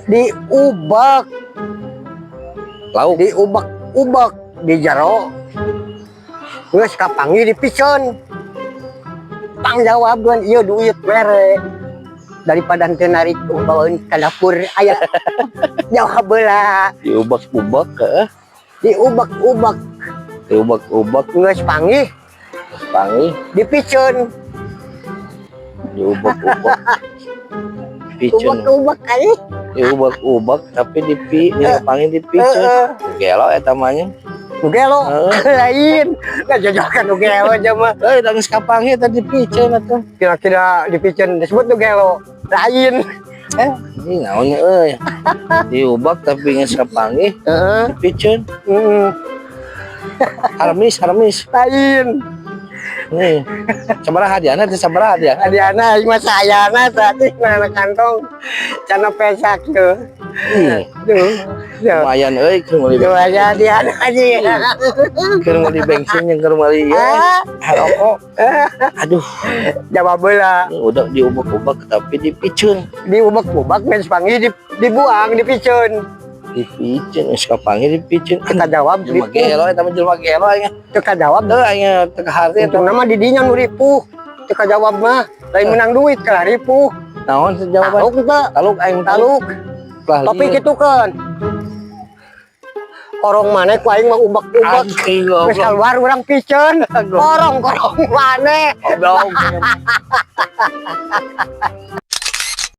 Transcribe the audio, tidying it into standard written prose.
diubek lauk diubek-ubek di jero geus kapangi dipicen pang jawab doan ieu duit mere daripada teu narik bawain ka dapur aya jawab heula diubek-ubek heeh diubek-ubek geus panggih dipicen diubek-ubek picen ubek-ubek kali diubek-ubek tapi dipanggil dipicen gelo eta mah nya gelo lain ngajojokan gelo aja mah da geus kapanggih tadi dipicen atuh kira-kira dipicen disebut gelo lain ini naonnya euy diubek tapi geus kapanggih dipicen harmis lain nih sabaraha hadiahna teh sabaraha hadiahna ieu mah sayana tadi na kantong cana pesak tuh lumayan euy keur meuli aya hadiahna aja keur meuli bensin yang keur meuli rokok aduh jawab heula udah diubek-ubek tapi dipicen diubek-ubek geus panggih dibuang dipicen geus kapanggih dipicen kita jawab jelema gelo eta mah jelema gelo nya teu kajawab teu nya teu kaharti itu nama di dinya nu ripuh teu kajawab mah lain menang duit ka ripuh naon jawaban taluk aing taluk tapi kitu kan korong maneh ku aing mah ubek-ubek geus keluar urang picen korong maneh goblok